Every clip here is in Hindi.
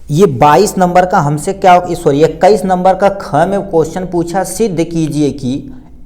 ये 22 नंबर का हमसे क्या, सॉरी 21 नंबर का ख में क्वेश्चन पूछा, सिद्ध कीजिए कि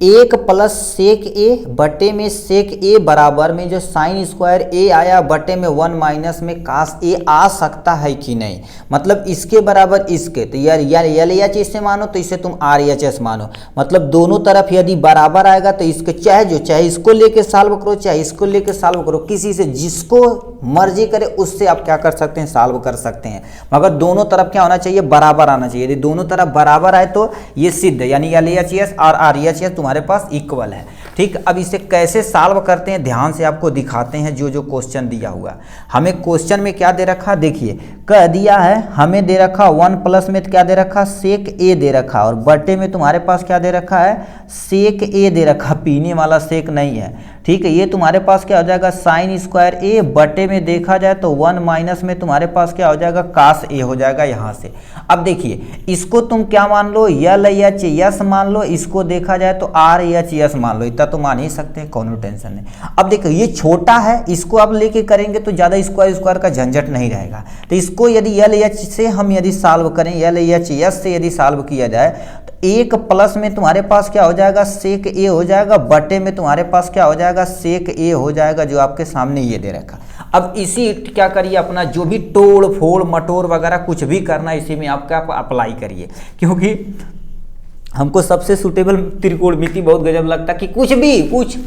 1 प्लस सेक ए बटे में सेक ए बराबर में जो साइन स्क्वायर ए आया बटे में 1 माइनस में कास ए आ सकता है कि नहीं। मतलब इसके बराबर इसके, तो यार एल एच इसे मानो तो इसे तुम आर एच एस मानो। मतलब दोनों तरफ यदि बराबर आएगा तो इसके चाहे इसको लेके सॉल्व करो चाहे इसको लेके सॉल्व करो, किसी से जिसको मर्जी करे उससे आप क्या कर सकते हैं, सॉल्व कर सकते हैं। मगर दोनों तरफ क्या होना चाहिए, बराबर आना चाहिए। यदि दोनों तरफ बराबर आए तो ये सिद्ध, यानी एल एच एस और आर एच एस तुम्हारे पास इक्वल है। ठीक, अब इसे कैसे सॉल्व करते हैं ध्यान से आपको दिखाते हैं। जो क्वेश्चन दिया हुआ हमें, क्वेश्चन में क्या दे रखा, देखिए कह दिया है हमें दे रखा 1 प्लस में क्या दे रखा, सेक ए दे रखा, और बटे में तुम्हारे पास क्या दे रखा है, सेक ए दे रखा, पीने वाला सेक नहीं है। ठीक है, ये तुम्हारे पास क्या हो जाएगा, साइन स्क्वायर ए बटे में देखा जाए तो 1 माइनस में तुम्हारे पास क्या हो जाएगा, कास ए हो जाएगा यहाँ से। अब देखिए इसको तुम क्या मान लो, एल एच एस मान लो, इसको देखा जाए तो आर एच एस मान लो, इतना तो मान ही सकते हैं, कोनो टेंशन नहीं। अब देखो ये छोटा है, इसको आप लेके करेंगे तो ज़्यादा स्क्वायर का झंझट नहीं रहेगा। तो इसको यदि एल एच से हम यदि सॉल्व करें, एल एच एस से यदि सॉल्व किया जाए, 1 प्लस में तुम्हारे पास क्या हो जाएगा, सेक ए हो जाएगा, बटे में तुम्हारे पास क्या हो जाएगा, सेक ए हो जाएगा, जो आपके सामने ये दे रखा। अब इसी क्या करिए, अपना जो भी तोड़ फोड़ मटोड़ वगैरह कुछ भी करना इसी में आपका अप्लाई करिए, क्योंकि हमको सबसे सुटेबल त्रिकोणमिति बहुत गजब लगता कि कुछ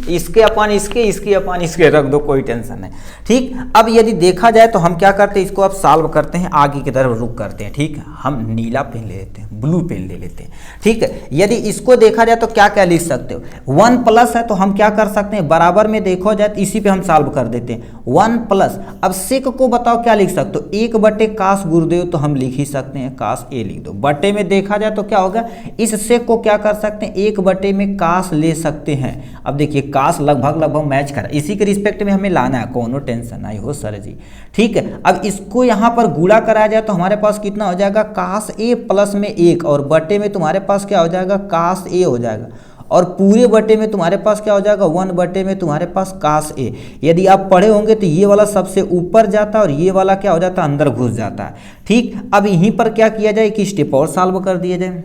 इसके अपन इसके अपन इसके रख दो, कोई टेंशन नहीं। ठीक, अब यदि देखा जाए तो हम क्या करते हैं, इसको अब सॉल्व करते हैं, आगे की तरफ रुक करते हैं। ठीक, हम नीला पेन ले लेते हैं, ब्लू पेन ले लेते हैं। ठीक है, यदि इसको देखा जाए तो क्या क्या लिख सकते हो, 1 प्लस है तो हम क्या कर सकते हैं, बराबर में देखो जाए तो इसी पे हम सॉल्व कर देते हैं, 1 प्लस। अब सेक को बताओ क्या लिख सकते हो, 1 बटे काश गुरुदेव तो हम लिख ही सकते हैं, काश ए लिख दो। बटे में देखा जाए तो क्या होगा, इस को क्या कर सकते हैं, 1 बटे में काश ले सकते हैं। अब देखिए काश लगभग मैच कर, इसी के रिस्पेक्ट में हमें लाना है, कोनो टेंशन नहीं हो सर जी। ठीक है, अब इसको यहां पर गुणा कराया जाए तो हमारे पास कितना हो जाएगा, काश ए प्लस में 1, और बटे में तुम्हारे पास क्या हो जाएगा, काश ए हो जाएगा, और पूरे बटे में तुम्हारे पास क्या हो जाएगा, 1 बटे में तुम्हारे पास काश ए। यदि आप पढ़े होंगे तो ये वाला सबसे ऊपर जाता है और ये वाला क्या हो जाता है, अंदर घुस जाता है। ठीक, अब यहीं पर क्या किया जाए कि स्टेप और सॉल्व कर दिया जाए,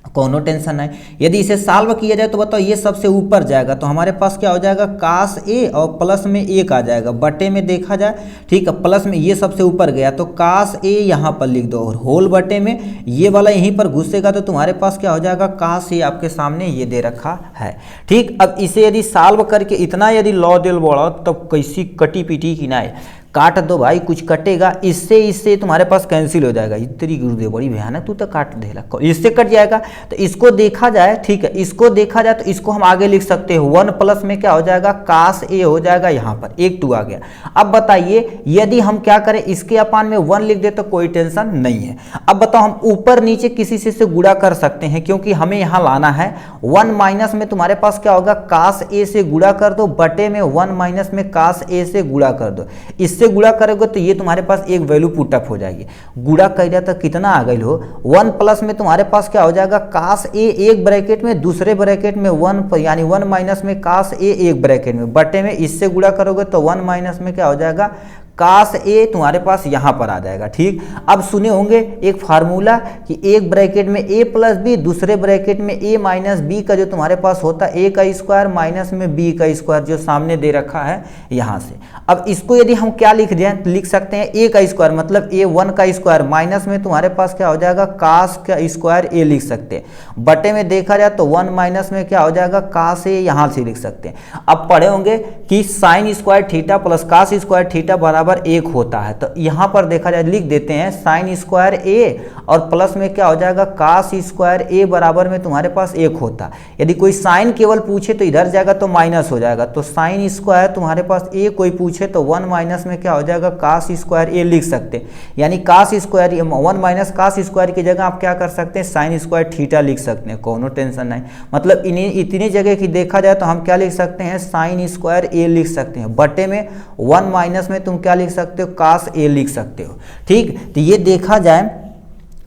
कोनो टेंशन नहीं। यदि इसे सॉल्व किया जाए तो बताओ ये सबसे ऊपर जाएगा तो हमारे पास क्या हो जाएगा, काश ए और प्लस में 1 आ जाएगा, बटे में देखा जाए। ठीक है, प्लस में ये सबसे ऊपर गया तो काश ए यहाँ पर लिख दो, और होल बटे में ये वाला यहीं पर घुसेगा तो तुम्हारे पास क्या हो जाएगा, काश ए आपके सामने ये दे रखा है। ठीक, अब इसे यदि सॉल्व करके इतना यदि लॉ दिल बोला तब कैसी कटी पीटी की ना है, काट दो भाई, कुछ कटेगा, इससे तुम्हारे पास कैंसिल हो जाएगा। तेरी गुरुदेव बड़ी भयानक, तू तो काट देगा, इससे कट जाएगा। तो इसको देखा जाए, ठीक है, इसको देखा जाए तो इसको हम आगे लिख सकते हैं, 1 प्लस में क्या हो जाएगा, काश ए हो जाएगा, यहाँ पर 1 2 आ गया। अब बताइए यदि हम क्या करें, इसके अपान में 1 लिख दे तो कोई टेंशन नहीं है। अब बताओ हम ऊपर नीचे किसी से गुणा कर सकते हैं, क्योंकि हमें यहाँ लाना है 1 माइनस में तुम्हारे पास क्या होगा, काश ए से गुणा कर दो, बटे में 1 माइनस में काश ए से गुणा कर दो। इससे गुणा करोगे तो ये तुम्हारे पास एक वैल्यू पुटअप हो जाएगी। गुणा कर दिया तो कितना आ गई हो, 1 प्लस में तुम्हारे पास क्या हो जाएगा, काश ए एक ब्रैकेट में, दूसरे ब्रैकेट में 1 यानी 1 माइनस में काश ए एक ब्रैकेट में, बटे में इससे गुणा करोगे तो 1 माइनस में क्या हो जाएगा, काश ए तुम्हारे पास यहाँ पर आ जाएगा। ठीक, अब सुने होंगे एक फार्मूला कि एक ब्रैकेट में ए प्लस बी, दूसरे ब्रैकेट में ए माइनस बी का जो तुम्हारे पास होता है ए का स्क्वायर माइनस में बी का स्क्वायर, जो सामने दे रखा है यहाँ से। अब इसको यदि हम क्या लिख दें, लिख सकते हैं ए का स्क्वायर मतलब ए 1 का स्क्वायर, माइनस में तुम्हारे पास क्या हो जाएगा, काश का स्क्वायर ए लिख सकते हैं। बटे में देखा जाए तो 1 माइनस में क्या हो जाएगा, काश ए यहाँ से लिख सकते हैं। अब पढ़े होंगे कि साइन स्क्वायर थीटा प्लस काश स्क्वायर थीटा बराबर 1 होता है, तो यहाँ पर देखा जाए लिख देते हैं साइन स्क्वायर ए और प्लस में क्या हो जाएगा, काश स्क्वायर ए बराबर में तुम्हारे पास 1 होता है। यदि कोई साइन केवल पूछे तो इधर जाएगा तो माइनस हो जाएगा, तो साइन स्क्वायर तुम्हारे पास ए कोई पूछे तो 1 माइनस में क्या हो जाएगा, काश स्क्वायर ए लिख सकते हैं। यानी काश स्क्वायर 1 माइनस काश स्क्वायर की जगह आप क्या कर सकते हैं, साइन स्क्वायर थीटा लिख सकते हैं, कोनो टेंशन नहीं। मतलब इतनी जगह की देखा जाए तो हम क्या लिख सकते हैं, साइन स्क्वायर ए लिख सकते हैं, बटे में 1 माइनस में तुम क्या लिख सकते हो, काश ए लिख सकते हो। ठीक, तो ये देखा जाए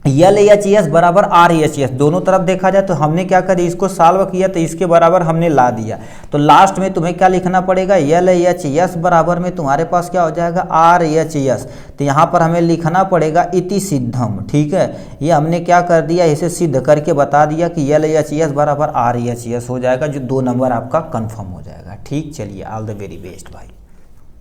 एल एच एस बराबर आर एच एस, दोनों तरफ देखा जाए तो हमने क्या करी, इसको सॉल्व किया तो इसके बराबर हमने ला दिया। तो लास्ट में तुम्हें क्या लिखना पड़ेगा, एल एच एस बराबर में तुम्हारे पास क्या हो जाएगा, आर एच एस। तो यहाँ पर हमें लिखना पड़ेगा इति सिद्धम, ठीक है। ये हमने क्या कर दिया, इसे सिद्ध करके बता दिया कि एल एच एस बराबर आर एच एस हो जाएगा, जो 2 नंबर आपका कन्फर्म हो जाएगा। ठीक, चलिए ऑल द वेरी बेस्ट भाई।